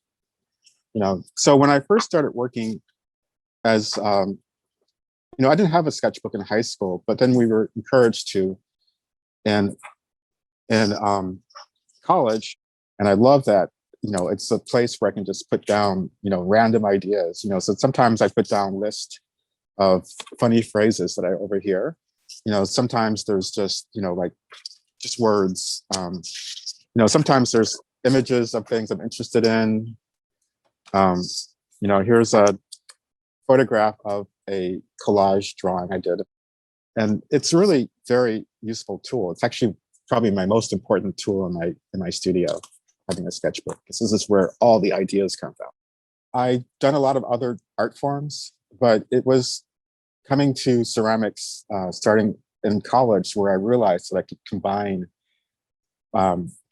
You know, so when I first started working as, you know, I didn't have a sketchbook in high school, but then we were encouraged to in college. And I love that, you know, it's a place where I can just put down, you know, random ideas, you know, so sometimes I put down lists of funny phrases that I overhear. You know, sometimes there's just, you know, like just words. You know, sometimes there's images of things I'm interested in. You know, here's a photograph of a collage drawing I did. And it's really very useful tool. It's actually probably my most important tool in my studio, having a sketchbook, because this is where all the ideas come from. I've done a lot of other art forms, but it was coming to ceramics, starting in college, where I realized that I could combine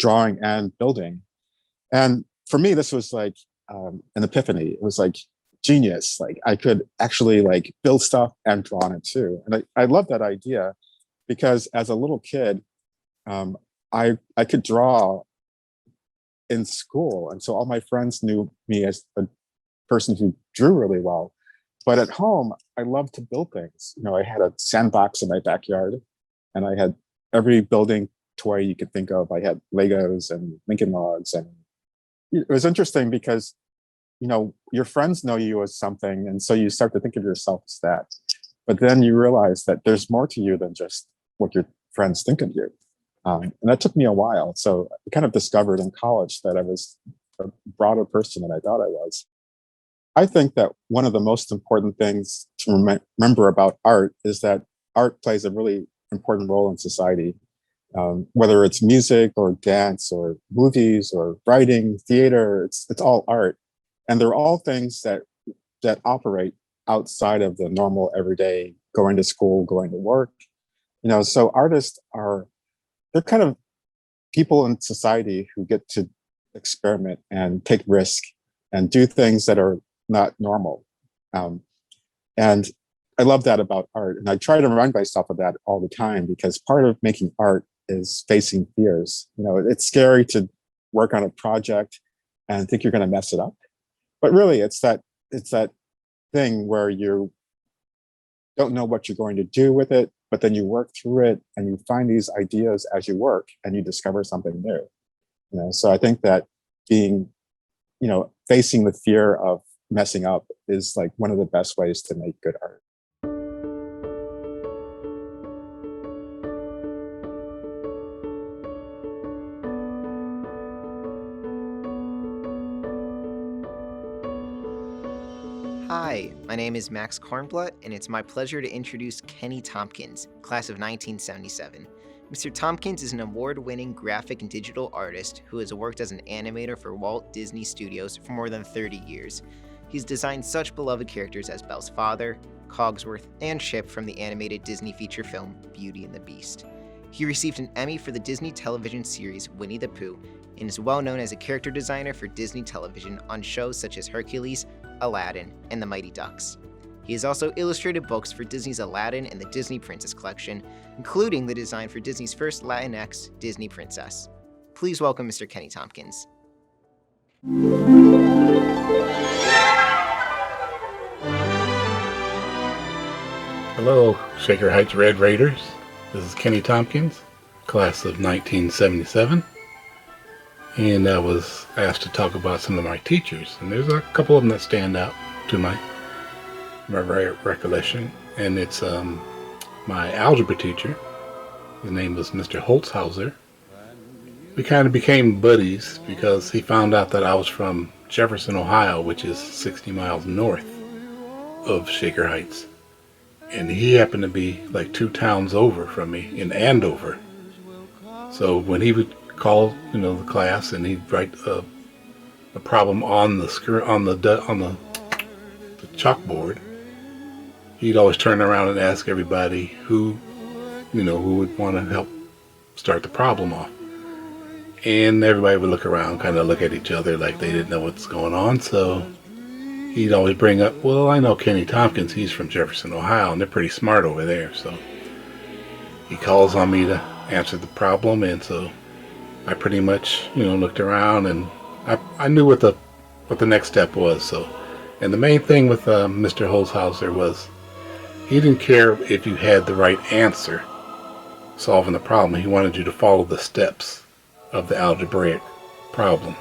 drawing and building. And for me, this was like an epiphany. It was like genius. Like I could actually like build stuff and draw on it too. And I love that idea because as a little kid, I could draw in school. And so all my friends knew me as a person who drew really well. But at home, I loved to build things. You know, I had a sandbox in my backyard, and I had every building toy you could think of. I had Legos and Lincoln Logs. And it was interesting because, you know, your friends know you as something. And so you start to think of yourself as that. But then you realize that there's more to you than just what your friends think of you. And that took me a while. So I kind of discovered in college that I was a broader person than I thought I was. I think that one of the most important things to remember about art is that art plays a really important role in society, whether it's music or dance or movies or writing, theater, it's all art. And they're all things that operate outside of the normal everyday going to school, going to work. You know, so artists they're kind of people in society who get to experiment and take risk and do things that are not normal. And I love that about art. And I try to remind myself of that all the time, because part of making art is facing fears. You know, it's scary to work on a project and think you're going to mess it up. But really, it's that thing where you don't know what you're going to do with it, but then you work through it and you find these ideas as you work and you discover something new. You know, so I think that being, you know, facing the fear of messing up is like one of the best ways to make good art. Hi, my name is Max Kornblatt, and it's my pleasure to introduce Kenny Tompkins, class of 1977. Mr. Tompkins is an award-winning graphic and digital artist who has worked as an animator for Walt Disney Studios for more than 30 years. He's designed such beloved characters as Belle's father, Cogsworth, and Chip from the animated Disney feature film Beauty and the Beast. He received an Emmy for the Disney television series Winnie the Pooh and is well known as a character designer for Disney television on shows such as Hercules, Aladdin, and The Mighty Ducks. He has also illustrated books for Disney's Aladdin and the Disney Princess collection, including the design for Disney's first Latinx Disney princess. Please welcome Mr. Kenny Tompkins. Hello, Shaker Heights Red Raiders. This is Kenny Tompkins, class of 1977. And I was asked to talk about some of my teachers. And there's a couple of them that stand out to my recollection. And it's my algebra teacher. His name was Mr. Holtzhauser. We kind of became buddies because he found out that I was from Jefferson, Ohio, which is 60 miles north of Shaker Heights. And he happened to be like 2 towns over from me in Andover. So when he would call, the class, and he'd write a problem on the chalkboard, he'd always turn around and ask everybody who would want to help start the problem off. And everybody would look around, kind of look at each other like they didn't know what's going on. So he'd always bring up, well, I know Kenny Tompkins, he's from Jefferson, Ohio, and they're pretty smart over there. So he calls on me to answer the problem, and so I pretty much, looked around, and I knew what the next step was. So, and the main thing with Mr. Holzhauser was he didn't care if you had the right answer solving the problem. He wanted you to follow the steps of the algebraic problem.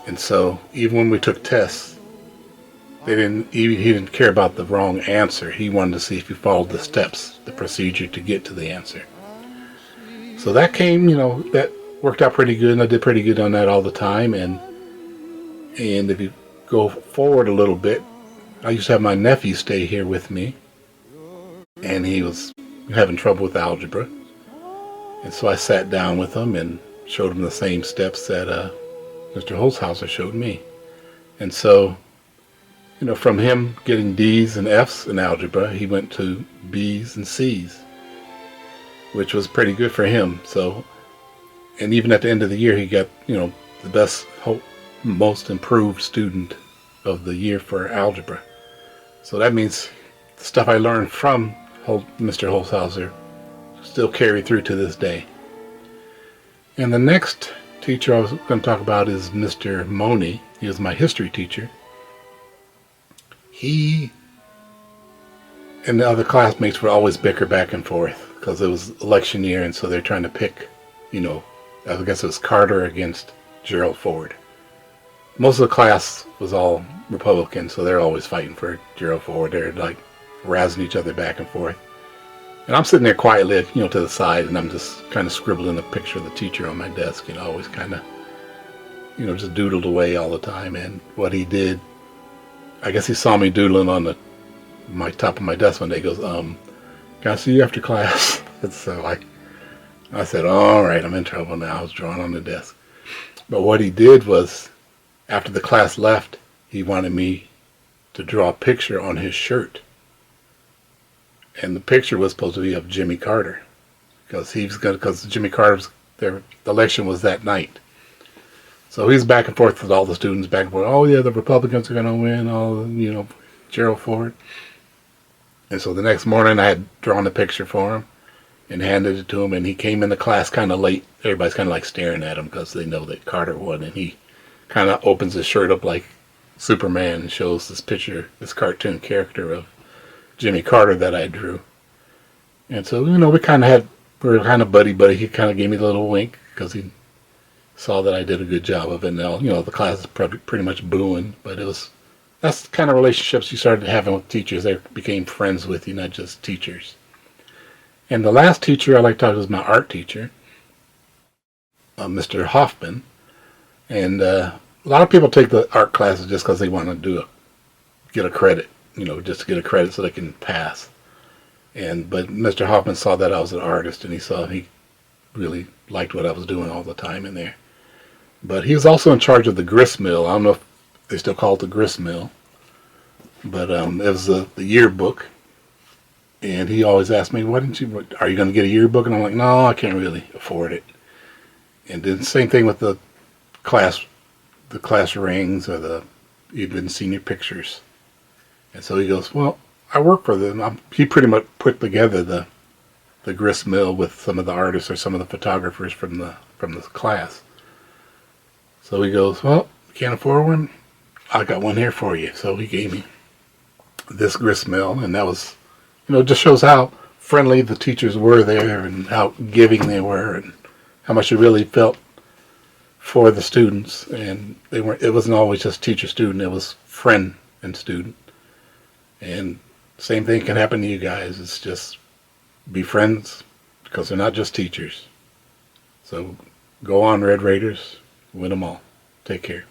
And so even when we took tests, he didn't care about the wrong answer. He wanted to see if you followed the steps, the procedure to get to the answer. So that that worked out pretty good, and I did pretty good on that all the time. And if you go forward a little bit, I used to have my nephew stay here with me, and he was having trouble with algebra. And so I sat down with him and showed him the same steps that Mr. Holzhauser showed me. And so, from him getting D's and F's in algebra, he went to B's and C's, which was pretty good for him. So, and even at the end of the year, he got, the best, most improved student of the year for algebra. So that means the stuff I learned from Mr. Holzhauser still carry through to this day. And the next teacher I was going to talk about is Mr. Moany. He was my history teacher. He and the other classmates would always bicker back and forth because it was election year, and so they're trying to pick, I guess it was Carter against Gerald Ford. Most of the class was all Republican, so they're always fighting for Gerald Ford. They're like razzing each other back and forth. And I'm sitting there quietly, to the side, and I'm just kind of scribbling a picture of the teacher on my desk, always kind of, just doodled away all the time. And what he did, I guess he saw me doodling on my top of my desk one day. He goes, can I see you after class? And so I said, all right, I'm in trouble now. I was drawing on the desk. But what he did was, after the class left, he wanted me to draw a picture on his shirt. And the picture was supposed to be of Jimmy Carter, because Jimmy Carter's, the election was that night. So he's back and forth with all the students, back and forth. Oh yeah, the Republicans are going to win. Gerald Ford. And so the next morning, I had drawn a picture for him and handed it to him. And he came into class kind of late. Everybody's kind of like staring at him because they know that Carter won. And he kind of opens his shirt up like Superman and shows this picture, this cartoon character of Jimmy Carter that I drew. And so, we were kind of buddy. He kind of gave me the little wink because he saw that I did a good job of it. And the class is pretty much booing, but that's the kind of relationships you started having with teachers. They became friends with you, not just teachers. And the last teacher I like to talk about is my art teacher, Mr. Hoffman. And a lot of people take the art classes just because they want to get a credit. Just to get a credit so they can pass. But Mr. Hoffman saw that I was an artist, and he really liked what I was doing all the time in there. But he was also in charge of the grist mill. I don't know if they still call it the grist mill, but it was the yearbook. And he always asked me, are you going to get a yearbook? And I'm like, no, I can't really afford it. And then same thing with the class rings or even senior pictures. And so he goes, well, I work for them. He pretty much put together the grist mill with some of the artists or some of the photographers from the class. So he goes, well, you can't afford one? I got one here for you. So he gave me this grist mill, and that was, just shows how friendly the teachers were there and how giving they were and how much they really felt for the students. And it wasn't always just teacher-student, it was friend and student. And same thing can happen to you guys. It's just, be friends, because they're not just teachers. So go on, Red Raiders, win them all. Take care.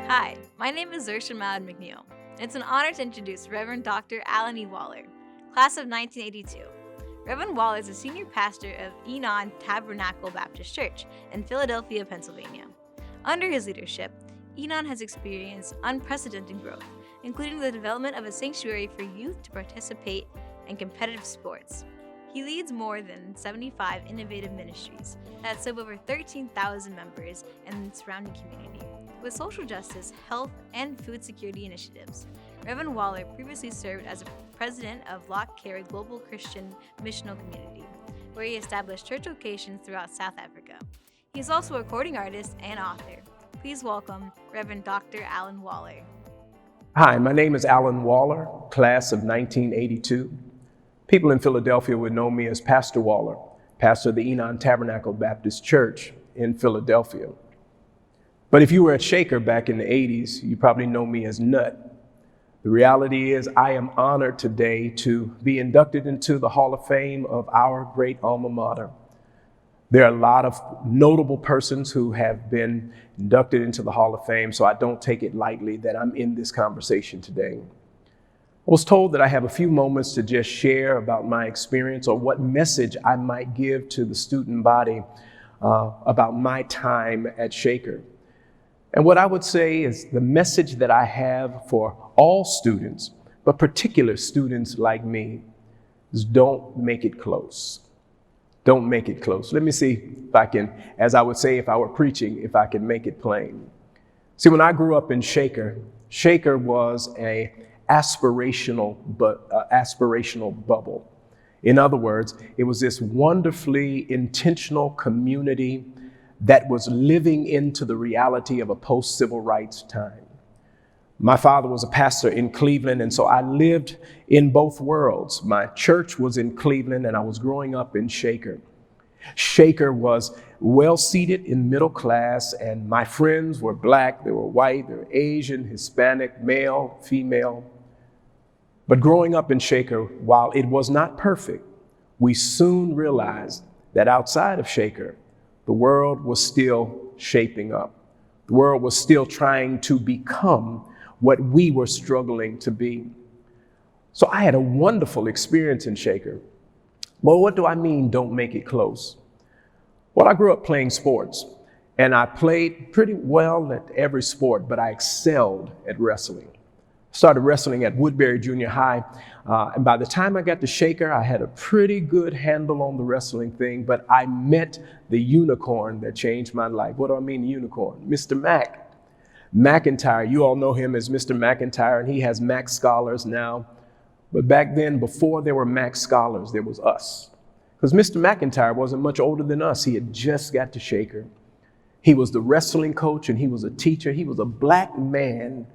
Hi, my name is Zersha Mad McNeil. It's an honor to introduce Reverend Dr. Alan E. Waller, class of 1982. Reverend Waller is a senior pastor of Untitled Tabernacle Baptist Church in Philadelphia, Pennsylvania. Under his leadership, Enon has experienced unprecedented growth, including the development of a sanctuary for youth to participate in competitive sports. He leads more than 75 innovative ministries that serve over 13,000 members in the surrounding community, with social justice, health, and food security initiatives. Reverend Waller previously served as a president of Loch Carey Global Christian Missional Community, where he established church locations throughout South Africa. He is also a recording artist and author. Please welcome Reverend Dr. Alan Waller. Hi, my name is Alan Waller, class of 1982. People in Philadelphia would know me as Pastor Waller, pastor of the Enon Tabernacle Baptist Church in Philadelphia. But if you were at Shaker back in the 80s, you probably know me as Nut. The reality is I am honored today to be inducted into the Hall of Fame of our great alma mater. There are a lot of notable persons who have been inducted into the Hall of Fame, so I don't take it lightly that I'm in this conversation today. I was told that I have a few moments to just share about my experience or what message I might give to the student body about my time at Shaker. And what I would say is the message that I have for all students, but particular students like me, is don't make it close. Don't make it close. Let me see if I can, as I would say if I were preaching, if I can make it plain. See, when I grew up in Shaker, Shaker was an aspirational bubble. In other words, it was this wonderfully intentional community that was living into the reality of a post-civil rights time. My father was a pastor in Cleveland, and so I lived in both worlds. My church was in Cleveland, and I was growing up in Shaker. Shaker was well-seated in middle class, and my friends were Black, they were white, they were Asian, Hispanic, male, female. But growing up in Shaker, while it was not perfect, we soon realized that outside of Shaker, the world was still shaping up. The world was still trying to become what we were struggling to be. So I had a wonderful experience in Shaker. Well, what do I mean, don't make it close? Well, I grew up playing sports, and I played pretty well at every sport, but I excelled at wrestling. Started wrestling at Woodbury Junior High, and by the time I got to Shaker, I had a pretty good handle on the wrestling thing, but I met the unicorn that changed my life. What do I mean, unicorn? Mr. Mac Mcintyre. You all know him as Mr. McIntyre, and he has Mac Scholars now. But back then, before there were Mac Scholars, there was us. Because Mr. McIntyre wasn't much older than us. He had just got to Shaker. He was the wrestling coach, and he was a teacher. He was a Black man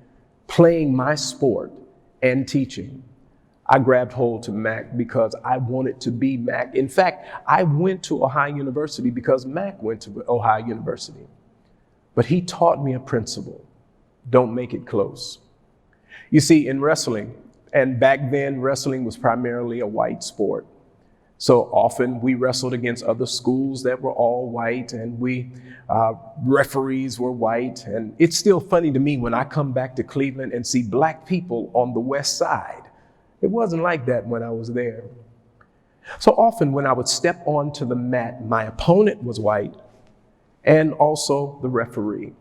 playing my sport and teaching. I grabbed hold to Mac because I wanted to be Mac. In fact, I went to Ohio University because Mac went to Ohio University. But he taught me a principle: don't make it close. You see, in wrestling, and back then wrestling was primarily a white sport. So often we wrestled against other schools that were all white, and referees were white. And it's still funny to me when I come back to Cleveland and see Black people on the west side. It wasn't like that when I was there. So often when I would step onto the mat, my opponent was white and also the referee.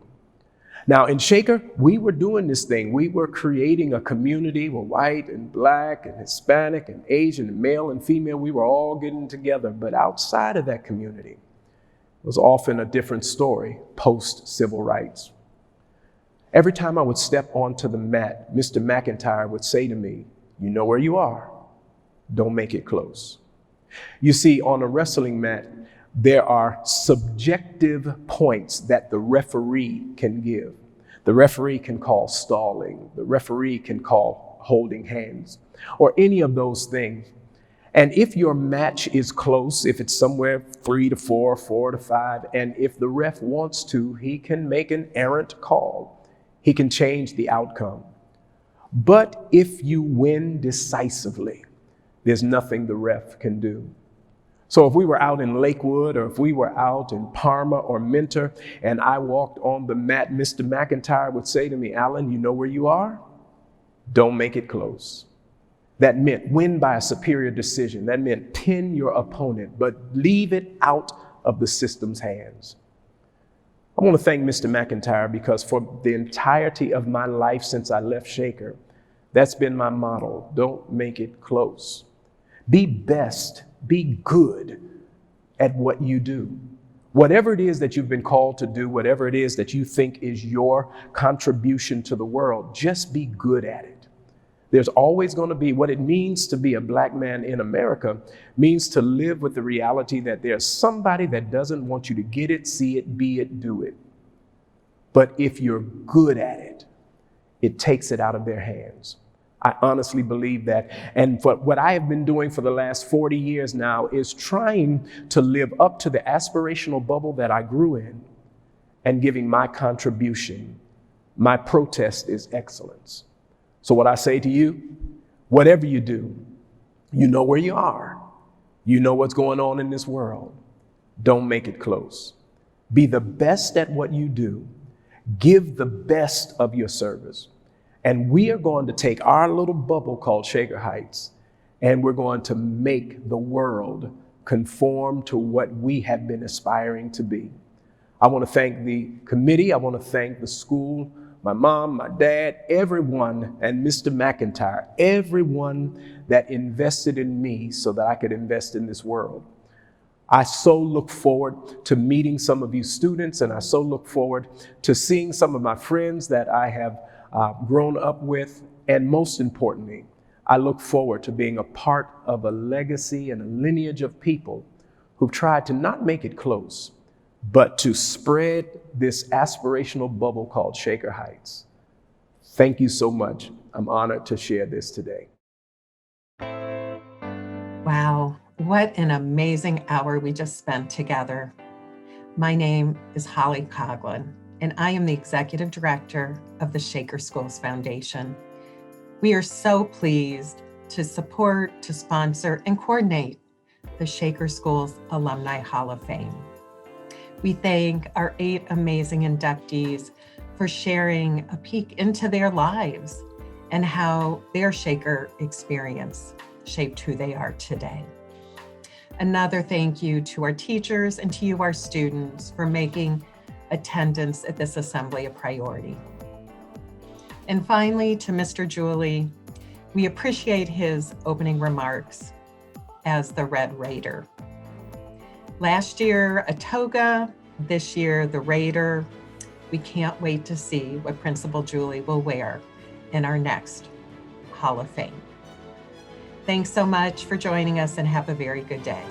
Now in Shaker, we were doing this thing. We were creating a community where white and Black and Hispanic and Asian and male and female, we were all getting together. But outside of that community, it was often a different story post-civil rights. Every time I would step onto the mat, Mr. McIntyre would say to me, "You know where you are, don't make it close." You see, on a wrestling mat, there are subjective points that the referee can give. The referee can call stalling. The referee can call holding hands, or any of those things. And if your match is close, if it's somewhere 3-4, 4-5, and if the ref wants to, he can make an errant call. He can change the outcome. But if you win decisively, there's nothing the ref can do. So if we were out in Lakewood, or if we were out in Parma or Mentor, and I walked on the mat, Mr. McIntyre would say to me, "Alan, you know where you are? Don't make it close." That meant win by a superior decision. That meant pin your opponent, but leave it out of the system's hands. I want to thank Mr. McIntyre because for the entirety of my life since I left Shaker, that's been my motto. Don't make it close. Be best, be good at what you do. Whatever it is that you've been called to do, whatever it is that you think is your contribution to the world, just be good at it. There's always going to be what it means to be a black man in America means to live with the reality that there's somebody that doesn't want you to get it, see it, be it, do it. But if you're good at it, it takes it out of their hands. I honestly believe that. And for what I have been doing for the last 40 years now is trying to live up to the aspirational bubble that I grew in and giving my contribution. My protest is excellence. So what I say to you, whatever you do, you know where you are. You know what's going on in this world. Don't make it close. Be the best at what you do. Give the best of your service. And we are going to take our little bubble called Shaker Heights, and we're going to make the world conform to what we have been aspiring to be. I want to thank the committee. I want to thank the school, my mom, my dad, everyone, and Mr. McIntyre, everyone that invested in me so that I could invest in this world. I so look forward to meeting some of you students, and I so look forward to seeing some of my friends that I have grown up with. And most importantly, I look forward to being a part of a legacy and a lineage of people who've tried to not make it close, but to spread this aspirational bubble called Shaker Heights. Thank you so much. I'm honored to share this today. Wow, what an amazing hour we just spent together. My name is Holly Coughlin, and I am the Executive Director of the Shaker Schools Foundation. We are so pleased to support, to sponsor, and coordinate the Shaker Schools Alumni Hall of Fame. We thank our 8 amazing inductees for sharing a peek into their lives and how their Shaker experience shaped who they are today. Another thank you to our teachers and to you, our students, for making attendance at this assembly a priority. And finally, to Mr. Julie, we appreciate his opening remarks as the Red Raider. Last year, a toga, this year, the Raider. We can't wait to see what Principal Julie will wear in our next Hall of Fame. Thanks so much for joining us, and have a very good day.